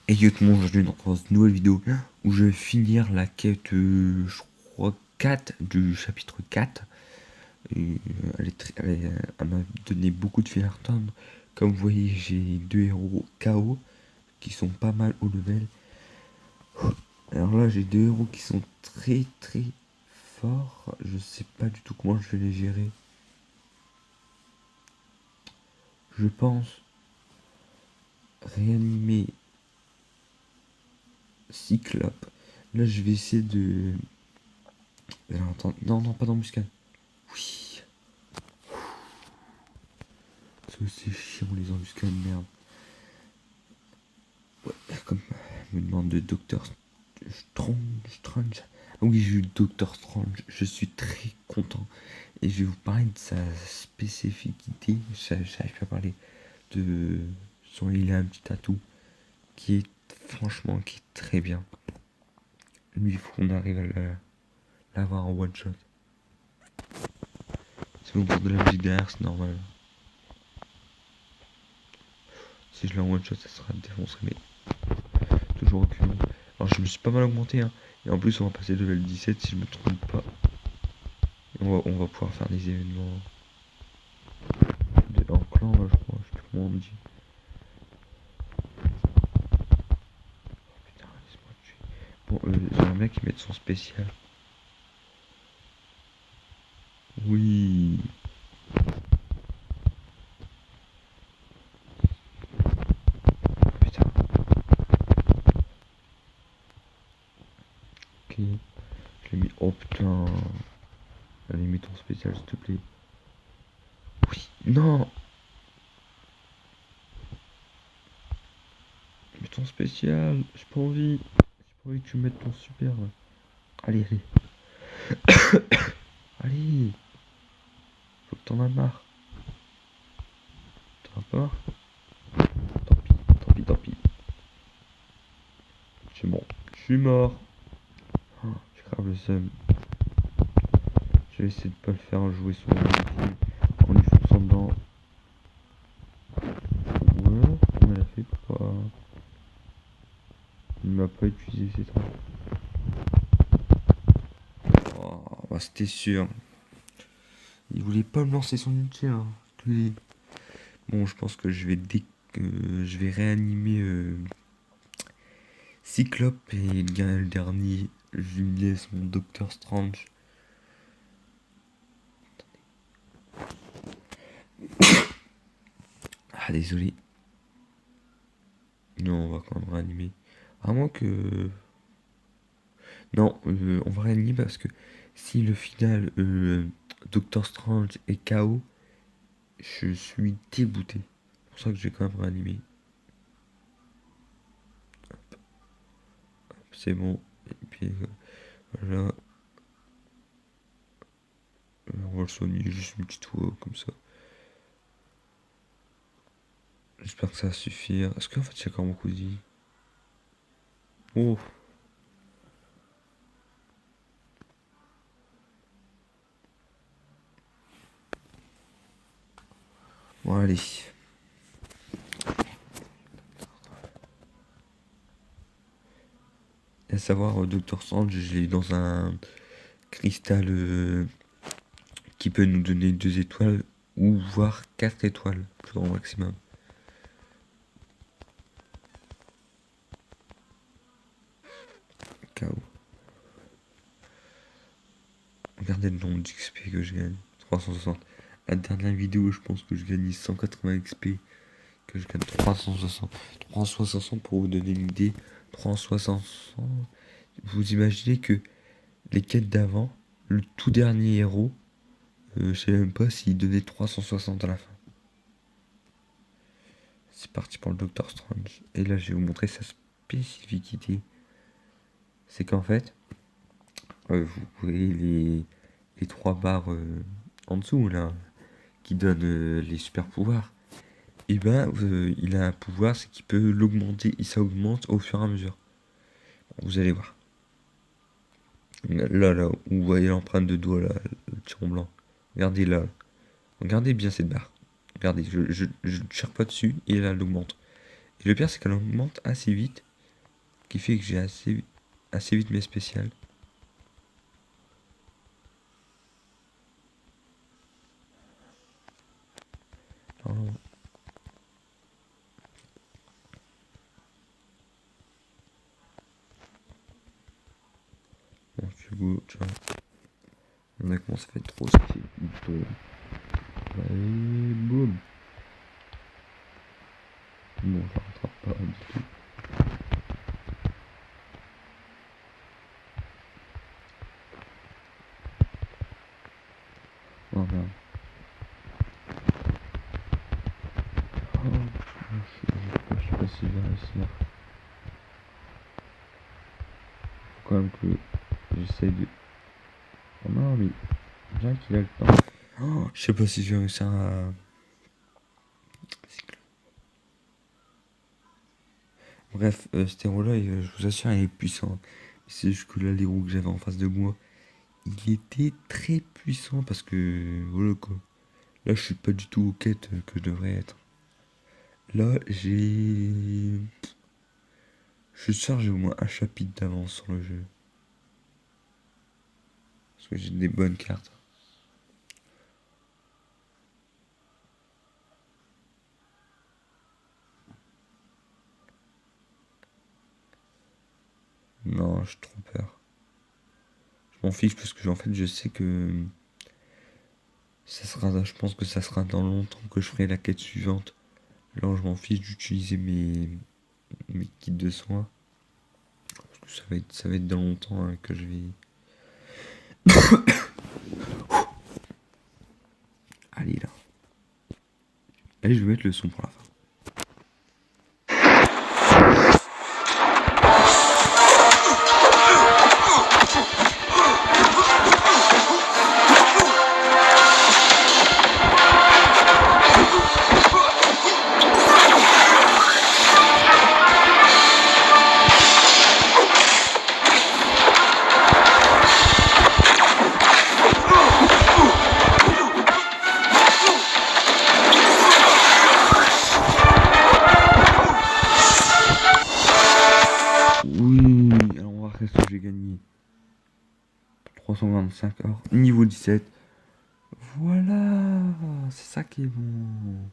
Et yo tout le monde, aujourd'hui on retrouve dans une nouvelle vidéo où je vais finir la quête, je crois 4 du chapitre 4. Et, elle m'a donné beaucoup de fil à retordre. Comme vous voyez, j'ai deux héros KO qui sont pas mal au level. Alors là, j'ai deux héros qui sont très très forts. Je sais pas du tout comment je vais les gérer. Je pense réanimer Cyclope. Là, je vais essayer de. Alors attends, non, non, pas d'embuscade. Oui. C'est chiant les embuscades, merde. Ouais, comme me demande de Docteur Strange. Ah oui, j'ai eu Docteur Strange. Je suis très content. Et je vais vous parler de sa spécificité. J'arrive pas à parler de son. Il a un petit atout qui est franchement qui est très bien. Lui, il faut qu'on arrive à l'avoir en one shot. Si vous entendez de la musique derrière, c'est normal. Si je l'ai en one shot, ça sera défoncé, mais toujours reculons. Alors je me suis pas mal augmenté, hein. Et en plus, on va passer de level 17 si je me trompe pas. Et on va pouvoir faire des événements en clan, là, je crois. Je sais plus comment on dit. Putain, laisse-moi tuer. Bon, j'aimerais bien qu'ils mettent son spécial. Oui. Putain, ok. Je l'ai mis. Oh putain. Allez, mets ton spécial, s'il te plaît. Oui. Non. Mets ton spécial. J'ai pas envie. J'ai pas envie que tu mettes ton super. Là. Allez, allez. Allez. Faut que t'en aies marre. T'en as pas marre? Tant pis, tant pis, tant pis. C'est bon. Je suis mort. Oh, j'ai grave le seum. Je vais essayer de pas le faire jouer sur mon ultime en lui fonçant dedans. Ouais, comment elle a fait pourquoi il m'a pas utilisé ses traits. Oh, bah c'était sûr. Il voulait pas me lancer son ultime. Hein. Bon, je pense que je vais réanimer Cyclope et le dernier, je lui laisse mon Docteur Strange. Ah, désolé. Non, on va quand même réanimer. À moins que. Non, on va réanimer parce que si le final Doctor Strange est KO, je suis dégoûté. C'est pour ça que je vais quand même réanimer. C'est bon. Et puis voilà. On va le soigner juste une petite fois comme ça. J'espère que ça va suffire. Est-ce qu'en fait j'ai encore mon cousin? Oh. Bon allez. À savoir, Doctor Strange, je l'ai eu dans un cristal qui peut nous donner 2 étoiles ou voire 4 étoiles, plus grand maximum. KO. Regardez le nombre d'XP que je gagne. 360. La dernière vidéo, je pense que je gagnais 180 XP. Que je gagne 360. 360 pour vous donner une idée. 360. Vous imaginez que les quêtes d'avant, le tout dernier héros, je sais même pas s'il donnait 360 à la fin. C'est parti pour le Doctor Strange. Et là, je vais vous montrer sa spécificité. C'est qu'en fait, vous voyez les 3 barres en dessous, là, qui donnent les super pouvoirs. Et ben, il a un pouvoir, c'est qu'il peut l'augmenter. Et ça augmente au fur et à mesure. Vous allez voir. Là, où vous voyez l'empreinte de doigt, là, le petit rond blanc. Regardez là. Regardez bien cette barre. Regardez, je ne tire pas dessus et là, elle augmente. Et le pire, c'est qu'elle augmente assez vite. qui fait que j'ai assez vite mes spéciales. Alors, bon, tu vois, tu vois. On a commencé à être trop stylé. Et boum. Non, je rattrape pas du tout. Oh merde. Oh, je sais pas si je vais réussir. Faut quand même que j'essaie de... Oh non, mais Jack, il a le temps. Oh, je sais pas si je vais réussir à... Bref, cet héros-là, je vous assure, il est puissant. C'est juste que là, l'héros que j'avais en face de moi, il était très puissant parce que... Voilà quoi. Là, je suis pas du tout aux quêtes que je devrais être. Là, j'ai... Je suis sûr que j'ai au moins un chapitre d'avance sur le jeu. Parce que j'ai des bonnes cartes. Non, j'ai trop peur. Je m'en fiche parce que en fait, je sais que... Ça sera, je pense que ça sera dans longtemps que je ferai la quête suivante. Alors je m'en fiche d'utiliser mes kits de soins. Parce que ça va être dans longtemps hein, que je vais... Allez là. Allez, je vais mettre le son pour la fin. Oui, alors on va voir ce que j'ai gagné. 325 heures, niveau 17. Voilà, c'est ça qui est bon.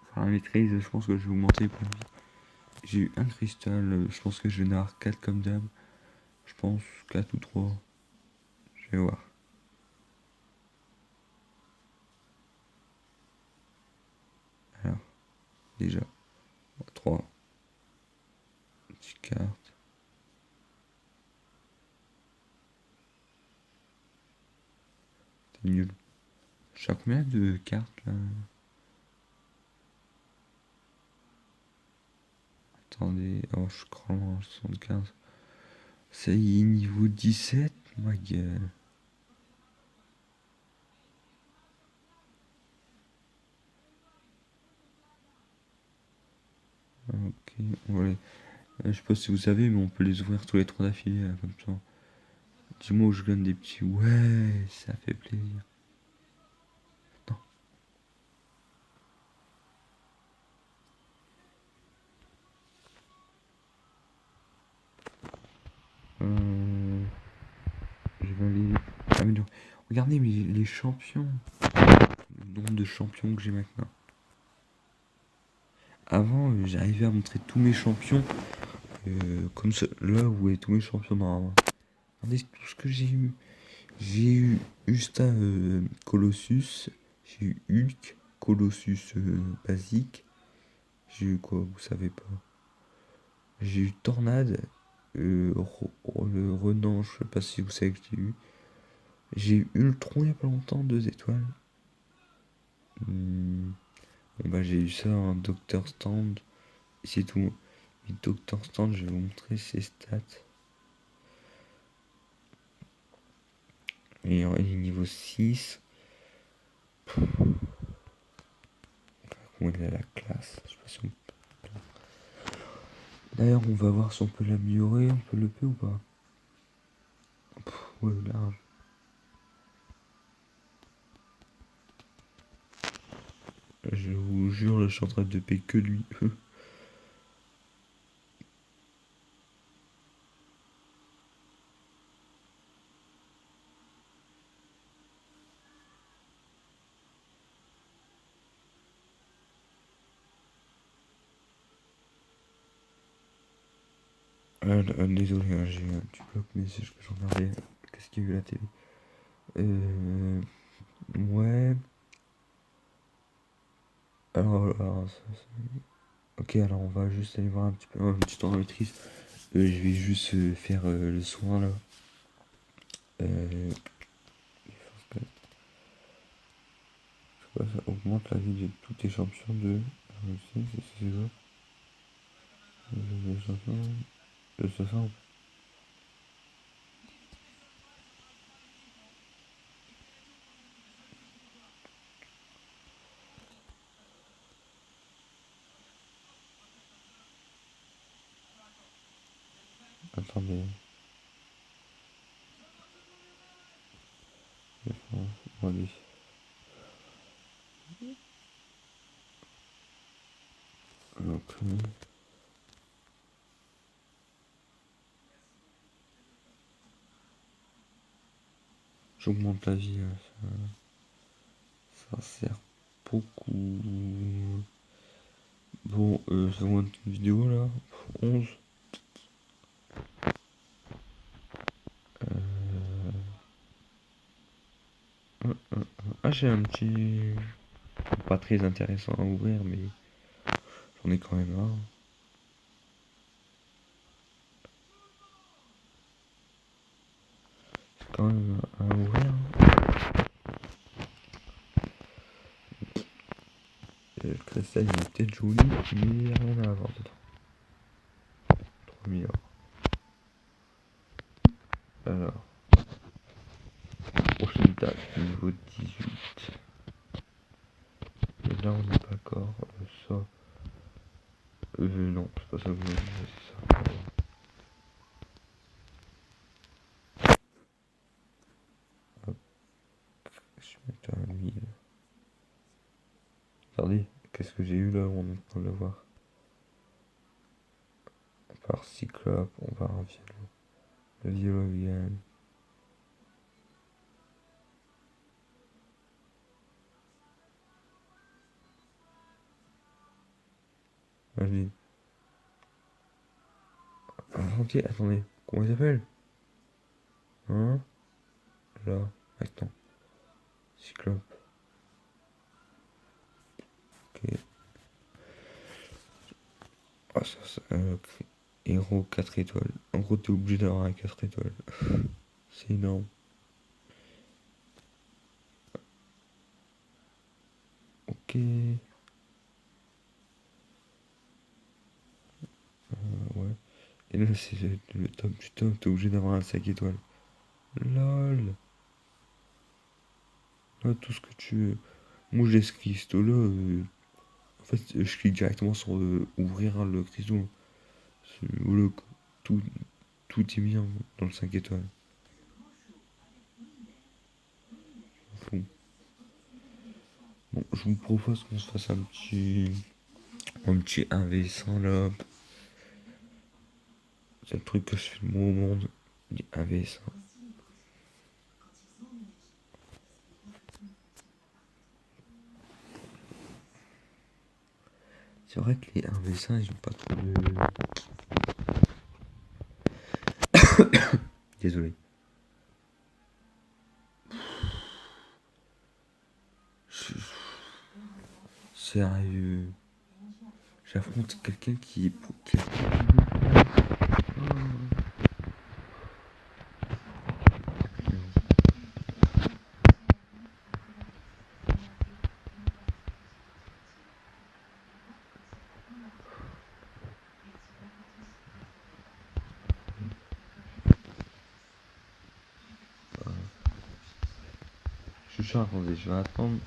Enfin, la maîtrise, je pense que je vais augmenter les points de vie. J'ai eu un cristal, je pense que je vais en avoir 4 comme d'hab. Je pense 4 ou 3. Je vais voir. Alors, déjà, 3 petites cartes. C'est nul. Je suis à combien de cartes là? Attendez, oh, je crois en 75. Ça y est, niveau 17, ma gueule. Ok, ouais. Je sais pas si vous savez, mais on peut les ouvrir tous les 3 d'affilée, là, comme ça. Dis-moi où je gagne des petits. Ouais, ça fait plaisir. Non. Euh, je vais aller. Ah, mais non. Regardez les champions. Le nombre de champions que j'ai maintenant. Avant, j'arrivais à montrer tous mes champions. Comme ça, là où est tous mes champions normalement. Regardez tout ce que j'ai eu. J'ai eu Usta Colossus. J'ai eu Hulk. Colossus basique. J'ai eu quoi, vous savez pas. J'ai eu Tornade. Le Renan, je sais pas si vous savez que j'ai eu. J'ai eu Ultron il y a pas longtemps, 2 étoiles. Bon bah j'ai eu ça, un Docteur Stand. Et c'est tout. Mais Docteur Stand, je vais vous montrer ses stats. Et il est niveau 6. Comment il a la classe. Je sais pas si on... D'ailleurs, on va voir si on peut l'améliorer. On peut le p ou pas. Ouais, large. Je vous jure, là, je suis en train de payer que lui. Désolé, hein, j'ai eu un petit bloc message que j'en avais. Qu'est-ce qu'il y a eu à la télé? Ouais. Ok, alors on va juste aller voir un petit peu une petite enregistrice. Je vais juste faire le soin là. Euh, ça augmente la vie de tous tes champions de. C'est ça. Les champions de 60. Attendez. Allez. Donc, j'augmente la vie. Ça sert beaucoup. Bon, ça augmente une vidéo là. 11. Ah, j'ai un petit. Pas très intéressant à ouvrir, mais j'en ai quand même un. C'est quand même à ouvrir. Le cristal il est peut-être joli, mais il n'y a rien à avoir dedans. 3 milliards. Alors, prochaine étape, niveau 18. Et là on n'est pas d'accord. Ça. Non, c'est pas ça que je voulais dire, c'est ça. Hop, je vais mettre un 1000. Regardez, qu'est-ce que j'ai eu là, on est en train de le voir. Par Cyclope, on va un violon. Le violon gagne. Allez. Attendez. Comment il s'appelle? Hein? Là. Attends. Cyclope. Ok. Ah, héros 4 étoiles. En gros, t'es obligé d'avoir un 4 étoiles. C'est énorme. Ok. Ouais. Et là, c'est le top du top. T'es obligé d'avoir un 5 étoiles. LOL. Là, tout ce que tu veux. Moi, j'ai ce cristaux là. En fait, je clique directement sur ouvrir le cristaux. Voilà, tout, tout est bien dans le 5 étoiles. Bon, je vous propose qu'on se fasse un petit 1v100 là. C'est le truc que je fais le moins au monde. 1v100. C'est vrai que les 1v100 ils ont pas trop de. Désolé. Sérieux. J'affronte quelqu'un qui Je suis sûr, attendez, je vais attendre.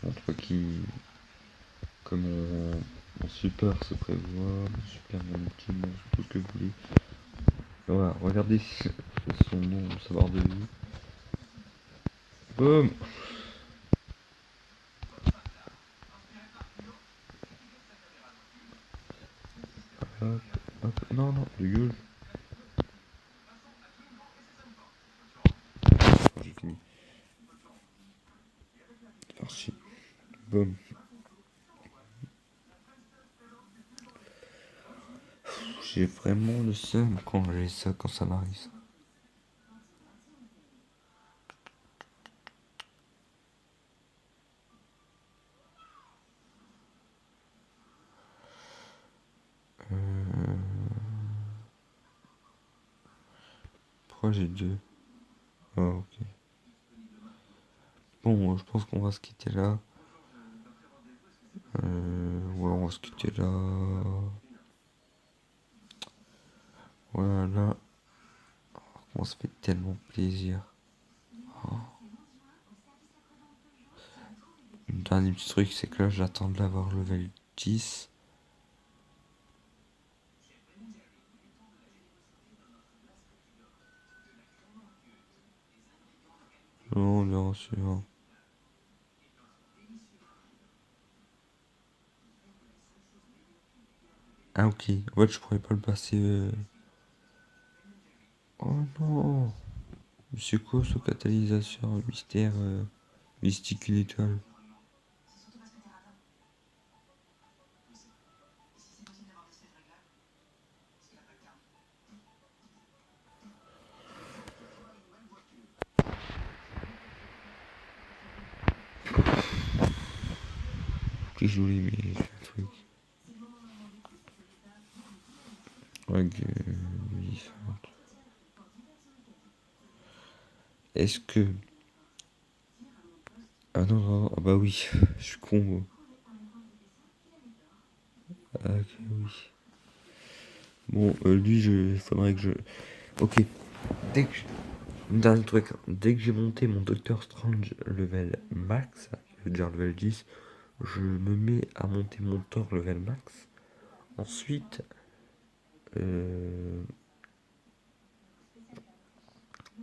Entre qui. Que mon super se prévoit, mon super, mon ultime, tout ce que vous voulez. Voilà, regardez son nom, savoir de lui. Boum. Hop, hop. Non, non, dégueule. J'ai fini. C'est parti. Boum. J'ai vraiment le seum quand j'ai ça, quand ça m'arrive. Ça. Pourquoi j'ai deux? Ah, ok. Bon, je pense qu'on va se quitter là. Ouais, on va se quitter là. Voilà. On se fait tellement plaisir. Oh. Le dernier petit truc, c'est que là, j'attends de l'avoir level 10. Non, bien sûr. Ah, ok. En fait, je pourrais pas le passer. Oh non. C'est quoi ce catalyseur mystère mystique une étoile? Que je voulais, mais j'ai un truc. Ouais, est-ce que. Ah non, non, ah bah oui, je suis con. Moi. Ah, ok, oui. Bon, lui, faudrait que je. Ok, dès que. Dernier truc, dès que j'ai monté mon Doctor Strange level max, je veux dire level 10, je me mets à monter mon Thor level max. Ensuite, euh,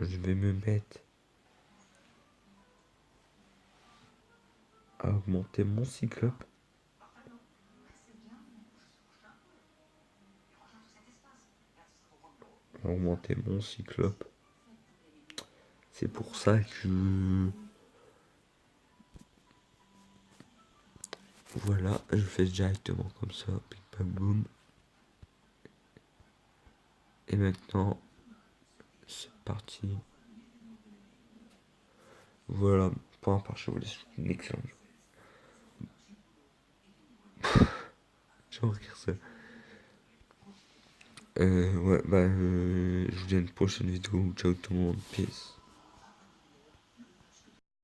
je vais me mettre à augmenter mon Cyclope. À augmenter mon Cyclope. C'est pour ça que. Voilà, je fais directement comme ça, pic pac boum. Et maintenant, c'est parti. Voilà, point par je vous laisse une excellente journée. Je regarde ça. Ouais, bah, je vous dis à une prochaine vidéo. Ciao tout le monde, peace.